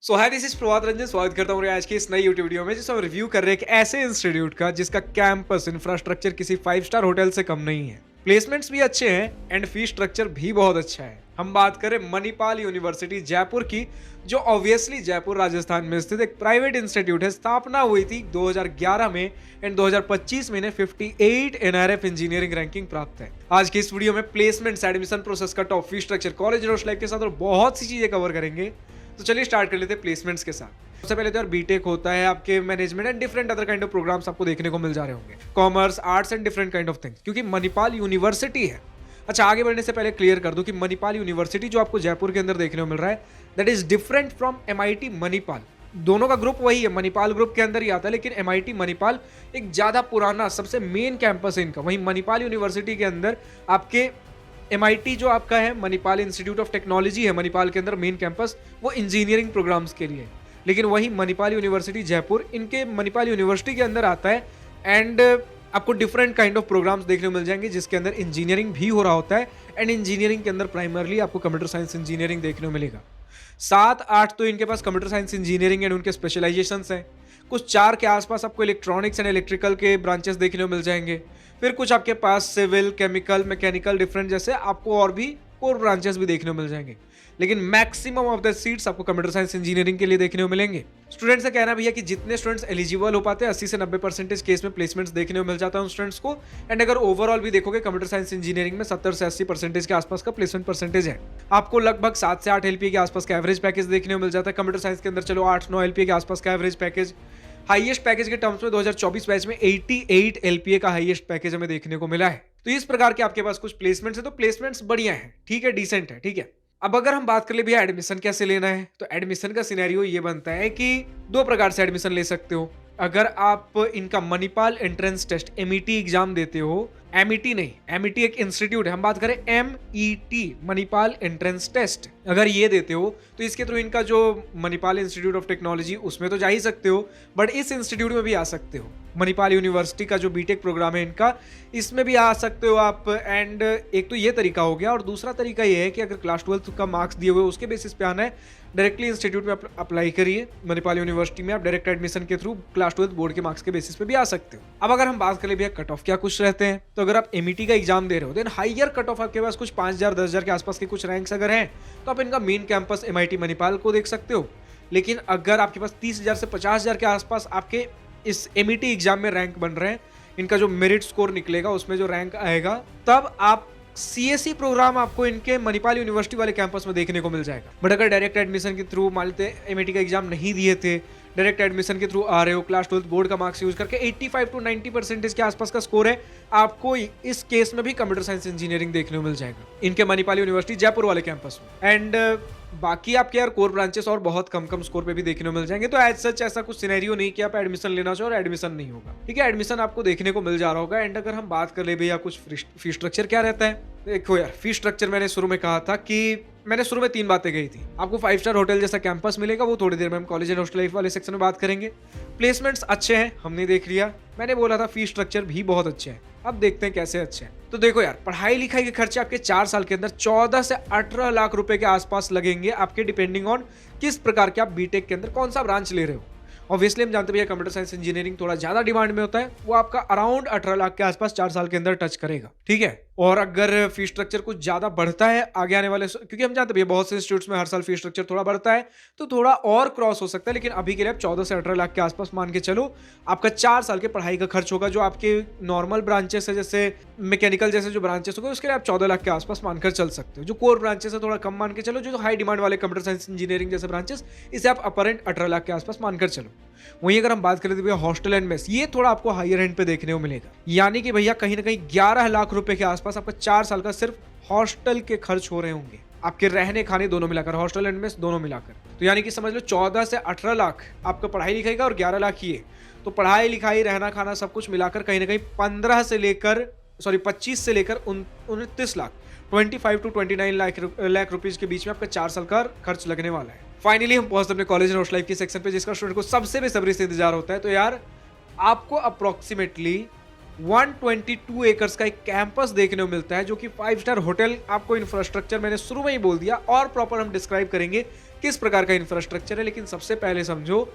So hi, this is Prabhat Ranjan. स्वागत करता हूँ आज की इस नई यूट्यूब वीडियो में जिसमें हम रिव्यू कर रहे हैं एक ऐसे इंस्टीट्यूट का जिसका कैंपस इंफ्रास्ट्रक्चर किसी 5 स्टार होटल से कम नहीं है। प्लेसमेंट्स भी अच्छे हैं एंड फी स्ट्रक्चर भी बहुत अच्छा है। हम बात करें मणिपाल यूनिवर्सिटी जयपुर की, जो ऑब्वियसली जयपुर राजस्थान में स्थित एक प्राइवेट इंस्टीट्यूट है। स्थापना हुई थी 2011 में एंड 2025 में इन्हें 58 एनआरएफ इंजीनियरिंग रैंकिंग प्राप्त है। आज की इस वीडियो में placements, admission process, cut off, fee structure, college road life के साथ और बहुत सी चीजें कवर करेंगे। तो चलिए स्टार्ट कर लेते हैं प्लेसमेंट्स के साथ। सबसे पहले तो यार बीटेक होता है, आपके management and different other kind of programs आपको देखने को मिल जा रहे होंगे, commerce, arts and different kind of things, क्योंकि मणिपाल यूनिवर्सिटी है। अच्छा, आगे बढ़ने से पहले क्लियर कर दूं कि मणिपाल यूनिवर्सिटी जो आपको जयपुर के अंदर देखने को मिल रहा है, that is different from MIT Manipal. दोनों का ग्रुप वही है, मणिपाल ग्रुप के अंदर ही आता है, लेकिन एमआईटी मणिपाल एक ज्यादा पुराना सबसे मेन कैंपस है इनका। वहीं मणिपाल यूनिवर्सिटी के अंदर आपके एमआईटी जो आपका है, मणिपाल इंस्टीट्यूट ऑफ टेक्नोलॉजी है, मणिपाल के अंदर मेन कैंपस वो इंजीनियरिंग प्रोग्राम्स के लिए है। लेकिन वही मणिपाल यूनिवर्सिटी जयपुर इनके मणिपाल यूनिवर्सिटी के अंदर आता है एंड आपको डिफरेंट काइंड ऑफ प्रोग्राम्स देखने को मिल जाएंगे जिसके अंदर इंजीनियरिंग भी हो रहा होता है। एंड इंजीनियरिंग के अंदर प्राइमरली आपको कंप्यूटर साइंस इंजीनियरिंग देखने को मिलेगा। 7-8 तो इनके पास कंप्यूटर साइंस इंजीनियरिंग एंड उनके स्पेशलाइजेशंस हैं। कुछ 4 के आसपास आपको इलेक्ट्रॉनिक्स एंड इलेक्ट्रिकल के ब्रांचेस देखने को मिल जाएंगे। फिर कुछ आपके पास सिविल, केमिकल, मैकेनिकल, डिफरेंट जैसे आपको और भी कोर ब्रांचेस भी देखने को मिल जाएंगे। लेकिन मैक्सिमम ऑफ द सीट्स आपको कंप्यूटर साइंस इंजीनियरिंग के लिए देखने को मिलेंगे। स्टूडेंट्स का कहना भी है कि जितने स्टूडेंट्स एलिजिबल हो पाते हैं 80 से 90% केस में प्लेसमेंट्स देखने को मिल जाता है उन स्टूडेंट्स को। एंड अगर ओवरऑल भी देखोगे कंप्यूटर साइंस इंजीनियरिंग में 70 से 80% के आसपास का प्लेसमेंट परसेंटेज है। आपको लगभग 7 से 8 एलपीए के आसपास का एवरेज पैकेज देखने को मिल जाता है। कंप्यूटर साइंस के अंदर चलो 8-9 एलपीए के आसपास का एवरेज पैकेज। हाईएस्ट पैकेज के टर्म्स में 2024 बैच में 88 एलपीए का हाईएस्ट पैकेज हमें देखने को मिला है। तो इस प्रकार के आपके पास कुछ प्लेसमेंट्स है, तो प्लेसमेंट्स बढ़िया है, ठीक है, डिसेंट है, ठीक है। अब अगर हम बात कर ले भैया एडमिशन कैसे लेना है, तो एडमिशन का सिनेरियो ये बनता है कि 2 प्रकार से एडमिशन ले सकते हो। अगर आप इनका Manipal entrance test MET exam देते हो, एमईटी नहीं, एमईटी एक इंस्टीट्यूट है, हम बात करें एमईटी मणिपाल एंट्रेंस टेस्ट, अगर ये देते हो तो इसके थ्रू इनका जो मणिपाल इंस्टीट्यूट ऑफ टेक्नोलॉजी उसमें तो जा ही सकते हो, बट इस इंस्टीट्यूट में भी आ सकते हो। मणिपाल यूनिवर्सिटी का जो बीटेक प्रोग्राम है इनका, इसमें भी आ सकते हो आप। एंड एक तो ये तरीका हो गया, और दूसरा तरीका ये है कि अगर क्लास 12 का मार्क्स दिए हुए उसके बेसिस पे आना है, डायरेक्टली इंस्टीट्यूट में अप्लाई करिए। मणिपाल यूनिवर्सिटी में आप डायरेक्ट एडमिशन के थ्रू क्लास 12 बोर्ड के मार्क्स के बेसिस पे भी आ सकते हो। अब अगर हम बात करें भैया कट ऑफ क्या कुछ रहते हैं, तो अगर आप एमईटी का एग्जाम दे रहे हो देन हाइयर कट ऑफ आपके पास कुछ 5000 10,000 के आसपास के कुछ रैंक्स अगर हैं, तो आप इनका मेन कैंपस एमआईटी मणिपाल को देख सकते हो। लेकिन अगर आपके पास 30,000 से 50,000 के आसपास आपके इस एमईटी एग्जाम में रैंक बन रहे हैं, इनका जो मेरिट स्कोर निकलेगा उसमें जो रैंक आएगा, तब आप सीएससी प्रोग्राम आपको इनके मणिपाल यूनिवर्सिटी वाले कैंपस में देखने को मिल जाएगा। बट अगर डायरेक्ट एडमिशन के थ्रू मान लेते एमईटी का एग्जाम नहीं दिए थे, डायरेक्ट एडमिशन के थ्रू आ रहे हो, क्लास 12 बोर्ड का मार्क्स यूज करके 85 to 90% के आसपास का स्कोर है, आपको इस केस में भी कंप्यूटर साइंस इंजीनियरिंग देखने को मिल जाएगा इनके मणिपाल यूनिवर्सिटी जयपुर वाले कैंपस में। एंड बाकी आपके यार कोर ब्रांचेस और बहुत कम कम स्कोर पे भी देखने को मिल जाएंगे। तो एज सच ऐसा कुछ सिनेरियो नहीं कि आप एडमिशन लेना चाहो और एडमिशन नहीं होगा, ठीक है, एडमिशन आपको देखने को मिल जा रहा होगा। एंड अगर हम बात कर ले भैया कुछ फी स्ट्रक्चर क्या रहता है, देखो यार फी स्ट्रक्चर मैंने शुरू में कहा था कि मैंने शुरू में 3 बातें कही थी। आपको 5 स्टार होटल जैसा कैंपस मिलेगा, वो थोड़ी देर में हम कॉलेज एंड हॉस्टल लाइफ वाले सेक्शन में बात करेंगे। प्लेसमेंट्स अच्छे हैं, हमने देख लिया। मैंने बोला था फी स्ट्रक्चर भी बहुत अच्छे हैं, अब देखते हैं कैसे अच्छे हैं। तो देखो यार, पढ़ाई लिखाई के खर्चे आपके 4 साल के अंदर 14 से 18 लाख रुपए के आसपास लगेंगे आपके, डिपेंडिंग ऑन किस प्रकार के आप बीटेक के अंदर कौन सा ब्रांच ले रहे हो। ऑब्वियसली हम जानते हैं कंप्यूटर साइंस इंजीनियरिंग थोड़ा ज्यादा डिमांड में होता है, वो आपका अराउंड 18 लाख के आसपास 4 साल के अंदर टच करेगा, ठीक है। और अगर फी स्ट्रक्चर कुछ ज्यादा बढ़ता है आगे आने वाले, क्योंकि हम जानते हैं बहुत से इंस्टीट्यूट्स में हर साल फी स्ट्रक्चर थोड़ा बढ़ता है, तो थोड़ा और क्रॉस हो सकता है। लेकिन अभी के लिए आप 14 से 18 लाख के आसपास मान के चलो, आपका 4 साल के पढ़ाई का खर्च होगा। जो आपके नॉर्मल ब्रांचेस है जैसे मैकेनिकल जैसे जो ब्रांचेस होगा, उसके लिए आप 14 लाख के आसपास मानकर चल सकते हो। जो कोर ब्रांचेस है थोड़ा कम मान के चलो, जो हाई डिमांड वाले कंप्यूटर साइंस इंजीनियरिंग जैसे ब्रांचेस, इसे आप अपर एंड 18 लाख के आसपास मानकर चलो। वहीं अगर हम बात करें तो भैया हॉस्टल एंड मेस, ये थोड़ा आपको हायर एंड पे देखने को मिलेगा, यानी कि भैया कहीं ना कहीं 11 लाख रुपए के आसपास आपका 4 साल का सिर्फ हॉस्टल के खर्च हो रहे होंगे, आपके रहने खाने दोनों मिलाकर, हॉस्टल एंड मेस दोनों मिलाकर। तो यानी कि समझ लो 14 से 18 लाख आपका पढ़ाई लिखाई का और 11 लाख ये, तो पढ़ाई लिखाई रहना खाना सब कुछ मिलाकर कहीं ना कहीं 25 से लेकर 29 लाख, 25 to 29 लाख रुपीज के बीच में आपका 4 साल का खर्च लगने वाला है। फाइनली हम पहुंचते अपने कॉलेज एंड हॉस्टल लाइफ के सेक्शन पे, जिसका स्टूडेंट को सबसे बेसब्री से इंतजार होता है। तो यार आपको अप्रोक्सीमेटली 122 एकर्स का एक कैंपस देखने को मिलता है, जो कि 5 स्टार होटल। आपको इंफ्रास्ट्रक्चर मैंने शुरू में ही बोल दिया, और प्रॉपर हम डिस्क्राइब करेंगे किस प्रकार का इंफ्रास्ट्रक्चर है, लेकिन सबसे पहले समझो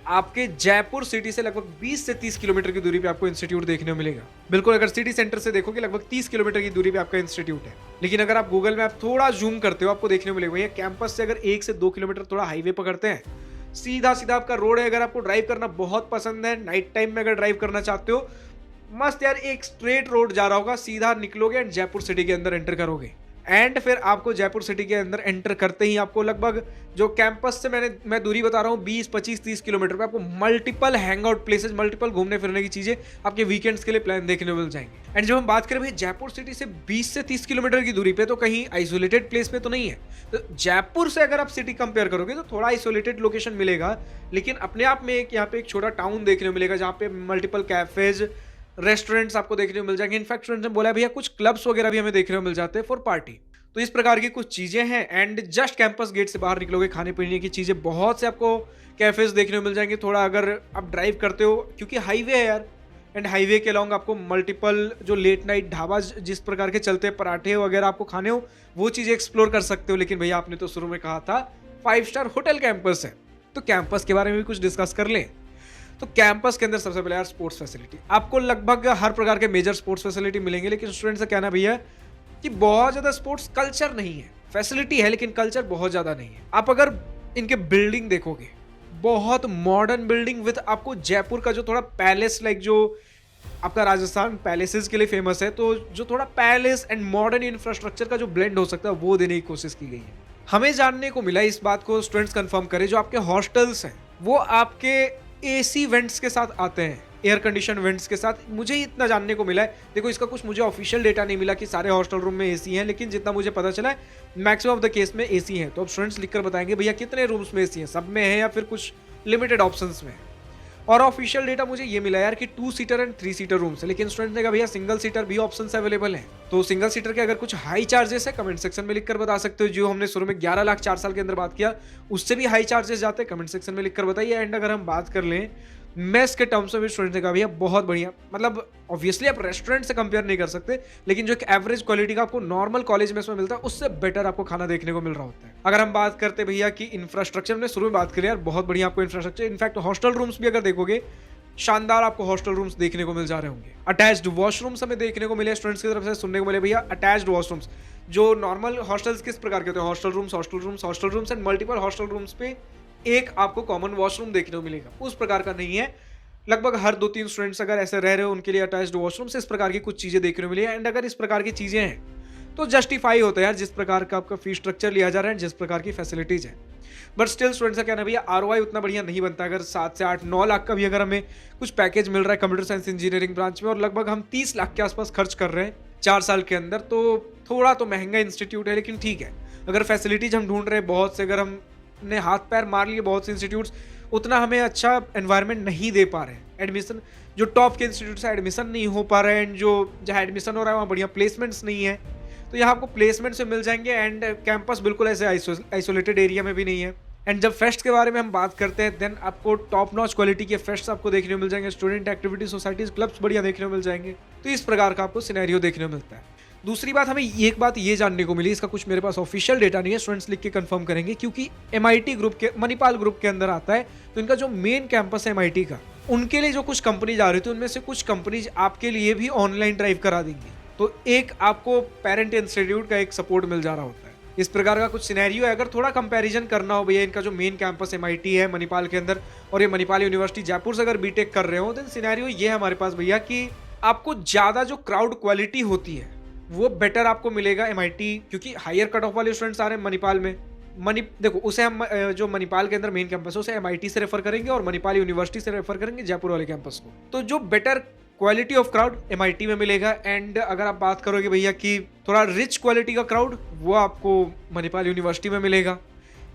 आपके जयपुर सिटी से लगभग 20 से 30 किलोमीटर की दूरी पे आपको इंस्टीट्यूट देखने को मिलेगा। बिल्कुल, अगर सिटी सेंटर से देखोगे लगभग 30 किलोमीटर की दूरी पे आपका इंस्टीट्यूट है। लेकिन अगर आप गूगल मैप थोड़ा जूम करते हो, आपको देखने को मिलेगा भैया कैंपस से अगर 1 से 2 किलोमीटर थोड़ा हाईवे पकड़ते हैं, सीधा सीधा आपका रोड है। अगर आपको ड्राइव करना बहुत पसंद है, नाइट टाइम में अगर ड्राइव करना चाहते हो, मस्त यार, एक स्ट्रेट रोड जा रहा होगा, सीधा निकलोगे एंड जयपुर सिटी के अंदर एंटर करोगे। एंड फिर आपको जयपुर सिटी के अंदर एंटर करते ही आपको लगभग जो कैंपस से मैं दूरी बता रहा हूँ 20, 25, 30 किलोमीटर पे आपको multiple hang out places, multiple घूमने फिरने की चीजें आपके वीकेंड्स के लिए प्लान देखने को मिल जाएंगे। एंड जब हम बात करें भाई जयपुर सिटी से 20 से 30 किलोमीटर की दूरी पे, तो कहीं आइसोलेटेड प्लेस पे तो नहीं है। तो जयपुर से अगर आप सिटी कंपेयर करोगे तो थोड़ा आइसोलेटेड लोकेशन मिलेगा, लेकिन अपने आप में यहाँ पे एक छोटा टाउन देखने को मिलेगा जहाँ पे मल्टीपल कैफेज, रेस्टोरेंट्स आपको देखने को मिल जाएंगे। इनफैक्ट स्टूडेंट्स ने बोला भैया कुछ क्लब्स वगैरह भी हमें देखने को मिल जाते हैं फॉर पार्टी। तो इस प्रकार की कुछ चीजें हैं। एंड जस्ट कैंपस गेट से बाहर निकलोगे, खाने पीने की चीजें बहुत से आपको कैफेज देखने को मिल जाएंगे। थोड़ा अगर आप ड्राइव करते हो, क्योंकि हाईवे है यार, एंड हाईवे के अलॉन्ग आपको मल्टीपल जो लेट नाइट ढाबा जिस प्रकार के चलते हैं, पराठे वगैरह आपको खाने हो, वो चीजें एक्सप्लोर कर सकते हो। लेकिन भैया आपने तो शुरू में कहा था 5 स्टार होटल कैंपस है, तो कैंपस के बारे में भी कुछ डिस्कस कर लें। तो कैंपस के अंदर सबसे पहले यार स्पोर्ट्स फैसिलिटी, आपको लगभग हर प्रकार के मेजर स्पोर्ट्स फैसिलिटी मिलेंगे। लेकिन स्टूडेंट से कहना भैया कि बहुत ज्यादा स्पोर्ट्स कल्चर नहीं है, फैसिलिटी है लेकिन कल्चर बहुत ज्यादा नहीं है। आप अगर इनके बिल्डिंग देखोगे, बहुत मॉडर्न बिल्डिंग विद आपको जयपुर का जो थोड़ा पैलेस लाइक, जो आपका राजस्थान पैलेसेस के लिए फेमस है, तो जो थोड़ा पैलेस एंड मॉडर्न इंफ्रास्ट्रक्चर का जो ब्लेंड हो सकता है वो देने की कोशिश की गई है। हमें जानने को मिला, इस बात को स्टूडेंट्स कंफर्म करें, जो आपके हॉस्टल्स हैं वो आपके एसी वेंट्स के साथ आते हैं, एयर कंडीशन वेंट्स के साथ। मुझे इतना जानने को मिला है, देखो इसका कुछ मुझे ऑफिशियल डेटा नहीं मिला कि सारे हॉस्टल रूम में एसी हैं, लेकिन जितना मुझे पता चला है मैक्सिमम ऑफ द केस में एसी है। तो अब स्टूडेंट्स लिखकर बताएंगे भैया कितने रूम्स में एसी है, सब में है या फिर कुछ लिमिटेड ऑप्शंस में। और ऑफिशियल डेटा मुझे ये मिला यार कि 2 सीटर एंड 3 सीटर रूम्स है, लेकिन स्टूडेंट ने कहा भैया सिंगल सीटर भी ऑप्शंस अवेलेबल हैं। तो सिंगल सीटर के अगर कुछ हाई चार्जेस है कमेंट सेक्शन में लिखकर बता सकते हो। जो हमने शुरू में 11 लाख 4 साल के अंदर बात किया, उससे भी हाई चार्जेस जाते हैं, कमेंट सेक्शन में लिखकर बताइए। एंड अगर हम बात कर लें मेस के टर्म्स में भी स्टूडेंट ने कहा भैया बहुत बढ़िया, मतलब ऑब्वियसली आप रेस्टोरेंट से कंपेयर नहीं कर सकते, लेकिन जो एक एवरेज क्वालिटी का आपको नॉर्मल कॉलेज मेस में मिलता है उससे बेटर आपको खाना देखने को मिल रहा होता है। अगर हम बात करते भैया कि इंफ्रास्ट्रक्चर, हमने शुरू में बात करी यार बहुत बढ़िया आपको इंफ्रास्ट्रक्चर, इनफैक्ट हॉस्टल रूम्स भी अगर देखोगे शानदार आपको हॉस्टल रूम्स देखने को मिल जा रहे होंगे। अटैच्ड वॉशरूम्स हमें देखने को मिले, स्टूडेंट्स की तरफ से सुनने को मिले भैया अटैच्ड वॉशरूम्स। जो नॉर्मल हॉस्टल्स किस प्रकार के होते हैं, hostel rooms and multiple hostel rooms पे एक आपको कॉमन वॉशरूम देखने को मिलेगा, उस प्रकार का नहीं है। लगभग हर 2-3 स्टूडेंट्स अगर ऐसे रह रहे हो उनके लिए अटैच्ड वॉशरूम्स, इस प्रकार की कुछ चीजें देखने को मिली है। एंड अगर इस प्रकार की चीजें हैं तो जस्टिफाई होता है यार जिस प्रकार का आपका फी स्ट्रक्चर लिया जा रहा है, जिस प्रकार की फैसिलिटीज है। बट स्टिल स्टूडेंट्स का कहना भैया आरओआई उतना बढ़िया नहीं बनता। अगर 7 से 8, 9 लाख का भी अगर हमें कुछ पैकेज मिल रहा है कंप्यूटर साइंस इंजीनियरिंग ब्रांच में, और लगभग हम 30 लाख के आसपास खर्च कर रहे हैं 4 साल के अंदर, तो थोड़ा तो महंगा इंस्टीट्यूट है, लेकिन ठीक है। अगर फैसिलिटीज हम ढूंढ रहे हैं बहुत से, अगर हमने हाथ पैर मार लिए बहुत से इंस्टीट्यूट्स, उतना हमें अच्छा एनवायरनमेंट नहीं दे पा रहे हैं। एडमिशन जो टॉप के इंस्टीट्यूट से एडमिशन नहीं हो पा रहा है, एंड जो जहाँ एडमिशन हो रहा है वहाँ बढ़िया प्लेसमेंट्स नहीं है, तो यहाँ आपको प्लेसमेंट से मिल जाएंगे। एंड कैंपस बिल्कुल ऐसे आइसोलेटेड एरिया में भी नहीं है। एंड जब फेस्ट के बारे में हम बात करते हैं, देन आपको टॉप नॉच क्वालिटी के फेस्ट आपको देखने को मिल जाएंगे, स्टूडेंट एक्टिविटी सोसाइटीज क्लब्स बढ़िया देखने को मिल जाएंगे। तो इस प्रकार का आपको सिनेरियो देखने को मिलता है। दूसरी बात, हमें एक बात ये जानने को मिली, इसका कुछ मेरे पास ऑफिशियल डेटा नहीं है, स्टूडेंट्स लिख के कंफर्म करेंगे, क्योंकि एमआईटी ग्रुप के, मणिपाल ग्रुप के अंदर आता है, तो इनका जो मेन कैंपस है एमआईटी का, उनके लिए जो कुछ कंपनीज आ रही थी उनमें से कुछ कंपनीज आपके लिए भी ऑनलाइन ड्राइव करा देंगी। तो एक आपको पेरेंट इंस्टीट्यूट का एक सपोर्ट मिल जा रहा होता है। इस प्रकार का कुछ सिनेरियो है। अगर थोड़ा कंपैरिजन करना हो भैया, इनका जो मेन कैंपस एमआईटी है मणिपाल के अंदर, और ये मणिपाल यूनिवर्सिटी जयपुर से अगर बीटेक कर रहे हो, तो सिनेरियो ये है हमारे पास भैया कि आपको ज्यादा जो क्राउड क्वालिटी होती है वो बेटर आपको मिलेगा एमआईटी, क्योंकि हायर कट ऑफ वाले स्टूडेंट्स आ रहे हैं मणिपाल में। देखो उसे हम जो मणिपाल के अंदर मेन कैंपस है उसे एमआईटी से रेफर करेंगे और मणिपाल यूनिवर्सिटी से रेफर करेंगे जयपुर वाले कैंपस को। तो जो better quality of crowd MIT में मिलेगा। एंड अगर आप बात करोगे भैया कि थोड़ा रिच क्वालिटी का क्राउड, वो आपको मणिपाल यूनिवर्सिटी में मिलेगा।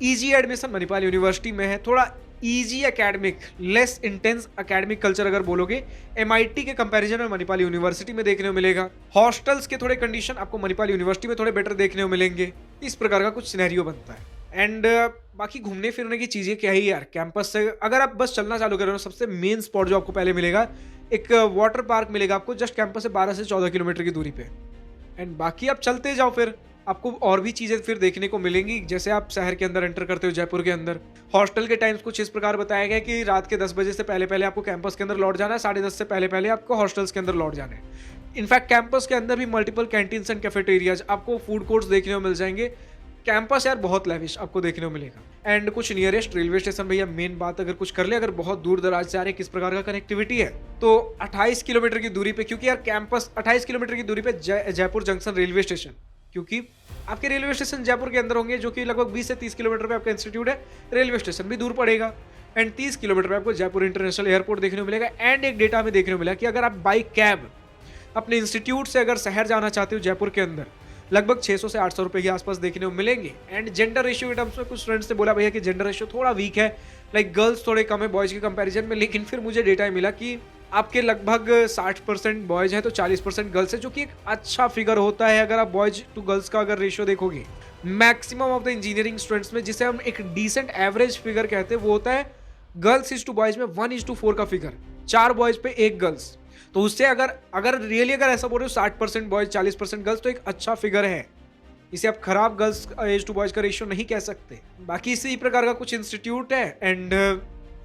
इजी एडमिशन मणिपाल यूनिवर्सिटी में है, थोड़ा easy academic, less intense academic culture अगर बोलोगे एमआईटी के कंपैरिजन में मणिपाल यूनिवर्सिटी में देखने को मिलेगा। हॉस्टल्स के थोड़े कंडीशन आपको मणिपाल यूनिवर्सिटी में थोड़े बेटर देखने को मिलेंगे। इस प्रकार का कुछ सिनेरियो बनता है। एंड बाकी घूमने फिरने की चीजें क्या ही यार, कैंपस से अगर आप बस चलना चालू करो, सबसे मेन स्पॉट जो आपको पहले मिलेगा, एक वाटर पार्क मिलेगा आपको जस्ट कैंपस से 12 से 14 किलोमीटर की दूरी पे। एंड बाकी आप चलते जाओ, फिर आपको और भी चीज़ें फिर देखने को मिलेंगी। जैसे आप शहर के अंदर एंटर करते हो, जयपुर के अंदर हॉस्टल के टाइम्स कुछ इस प्रकार बताया गया कि रात के 10 बजे से पहले-पहले आपको कैंपस के अंदर लौट जाना है, 10:30 से पहले-पहले आपको हॉस्टल्स के अंदर लौट जाना है। इनफैक्ट कैंपस के अंदर भी मल्टीपल कैंटीन्स एंड कैफेटेरियाज, आपको फूड कोर्ट्स देखने को मिल जाएंगे। कैंपस यार बहुत लेविश आपको देखने को मिलेगा। एंड कुछ नियरेस्ट रेलवे स्टेशन, भैया मेन बात अगर कुछ कर ले, अगर बहुत दूर दराज से आ रहे किस प्रकार का कनेक्टिविटी है, तो 28 किलोमीटर की दूरी पे, क्योंकि यार कैंपस 28 किलोमीटर की दूरी पे जयपुर जंक्शन रेलवे स्टेशन, क्योंकि आपके रेलवे स्टेशन जयपुर के अंदर होंगे, जो कि लगभग 20 से 30 किलोमीटर पे आपका इंस्टीट्यूट है। रेलवे स्टेशन भी दूर पड़ेगा एंड 30 किलोमीटर पे आपको जयपुर इंटरनेशनल एयरपोर्ट देखने को मिलेगा। एंड एक डेटा में देखने को मिला कि अगर आप बाई कैब अपने इंस्टीट्यूट से अगर शहर जाना चाहते हो जयपुर के अंदर, लगभग 600 से 800 रुपए के आसपास देखने को मिलेंगे। एंड जेंडर रेशियो के टर्म्स में कुछ स्टूडेंट्स ने बोला भैया कि जेंडर रेशियो थोड़ा वीक है, लाइक गर्ल्स थोड़े कम है बॉयज के कंपैरिजन में, लेकिन फिर मुझे डेटा मिला कि आपके लगभग 60% बॉयज हैं तो 40% गर्ल्स है, जो कि एक अच्छा फिगर होता है अगर आप बॉयज टू गर्ल्स का अगर रेशियो देखोगे। Maximum of the engineering students में, जिसे हम एक डिसेंट एवरेज फिगर कहते हैं, वो होता है गर्ल्स इज टू बॉयज में 1:4 का फिगर, 4 बॉयज पे 1 गर्ल्स। तो उससे अगर रियली अगर ऐसा बोल रहे हो 60% बॉयज 40% गर्ल्स, तो एक अच्छा फिगर है। इसे आप खराब गर्ल्स एज टू बॉयज का रेशियो नहीं कह सकते। बाकी इसी प्रकार का कुछ इंस्टीट्यूट है एंड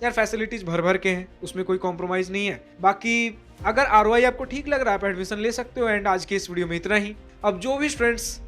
यार फैसिलिटीज भर भर के हैं, उसमें कोई कॉम्प्रोमाइज नहीं है। बाकी अगर ROI आपको ठीक लग रहा है आप एडमिशन ले सकते हो। एंड आज के इस वीडियो में इतना ही। अब जो भी students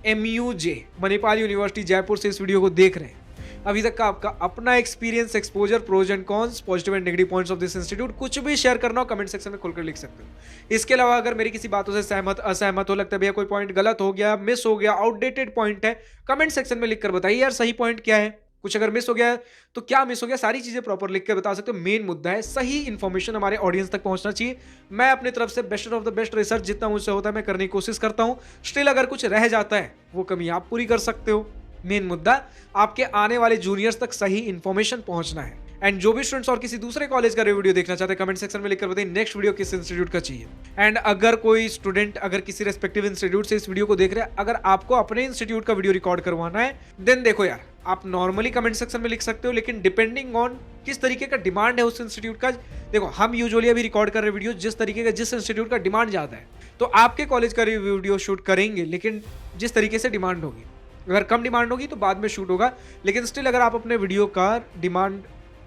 MUJ Manipal university Jaipur से इस वीडियो को देख रहे हैं, अभी तक का आपका अपना experience, exposure, pros and cons, positive and negative points of this institute, कुछ भी शेयर करना हो कमेंट सेक्शन में खुलकर लिख सकते हो। इसके अलावा अगर मेरी किसी बातों से सहमत असहमत हो, लगता है भैया कोई पॉइंट गलत हो गया, मिस हो गया, आउटडेटेड पॉइंट है, कमेंट सेक्शन में लिखकर बताइए यार सही पॉइंट क्या है। कुछ अगर मिस हो गया तो क्या मिस हो गया, सारी चीजें प्रॉपर लिख कर बता सकते हो। मेन मुद्दा है सही इन्फॉर्मेशन हमारे ऑडियंस तक पहुंचना चाहिए। मैं अपनी तरफ से best of the best research जितना मुझसे होता है मैं करने की कोशिश करता हूं। स्टिल अगर कुछ रह जाता है वो कमी आप पूरी कर सकते हो। मेन मुद्दा आपके आने वाले जूनियर्स तक सही इन्फॉर्मेशन पहुंचना है। एंड जो भी स्टूडेंट्स और किसी दूसरे कॉलेज का वीडियो देखना चाहते हैं कमेंट सेक्शन में लिखकर बताइए नेक्स्ट वीडियो किस इंस्टीट्यूट का चाहिए। एंड अगर कोई स्टूडेंट अगर किसी रेस्पेक्टिव इंस्टीट्यूट से इस वीडियो को देख रहे हैं, अगर आपको अपने इंस्टीट्यूट का वीडियो रिकॉर्ड करवाना है, देन देखो यार आप नॉर्मली कमेंट सेक्शन में लिख सकते हो, लेकिन डिपेंडिंग ऑन किस तरीके का डिमांड है उस इंस्टीट्यूट का। देखो हम यूजुअली अभी रिकॉर्ड कर रहे वीडियो जिस तरीके का जिस इंस्टीट्यूट का डिमांड ज्यादा है, तो आपके कॉलेज का वीडियो शूट करेंगे, लेकिन जिस तरीके से डिमांड होगी। अगर कम डिमांड होगी तो बाद में शूट होगा, लेकिन स्टिल अगर आप अपने वीडियो का डिमांड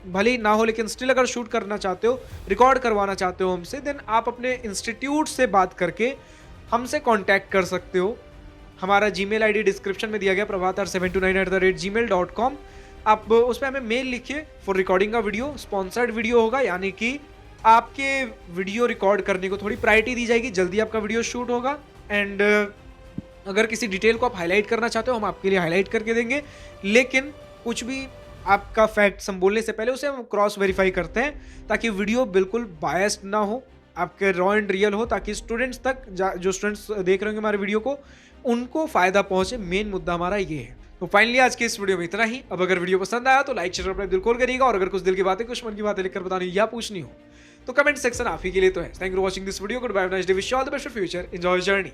भले ही ना हो, लेकिन स्टिल अगर शूट करना चाहते हो, रिकॉर्ड करवाना चाहते हो हमसे, देन आप अपने इंस्टीट्यूट से बात करके हमसे कांटेक्ट कर सकते हो। हमारा जीमेल आईडी डिस्क्रिप्शन में दिया गया, prabhatar729@gmail.com। आप उस पर हमें मेल लिखिए फॉर रिकॉर्डिंग का वीडियो। स्पॉन्सर्ड वीडियो होगा, यानी कि आपके वीडियो रिकॉर्ड करने को थोड़ी प्रायोरिटी दी जाएगी, जल्दी आपका वीडियो शूट होगा। एंड अगर किसी डिटेल को आप हाईलाइट करना चाहते हो हम आपके लिए हाईलाइट करके देंगे, लेकिन कुछ भी आपका फैक्ट हम बोलने से पहले उसे हम क्रॉस वेरीफाई करते हैं ताकि वीडियो बिल्कुल बायस्ड ना हो, आपके रॉ एंड रियल हो, ताकि स्टूडेंट्स तक जो स्टूडेंट्स देख रहे होंगे हमारे वीडियो को उनको फायदा पहुंचे। मेन मुद्दा हमारा ये है। तो फाइनली आज के इस वीडियो में इतना ही। अब अगर वीडियो पसंद आया तो लाइक शेयर अपना दिल खोल करिएगा, और अगर कुछ दिल की बातें कुछ मन की बातें लिखकर बतानी या पूछनी हो तो कमेंट सेक्शन आप ही के लिए तो है। Thank you for watching this video. Good bye, nice day, wish you all the best for future, enjoy journey.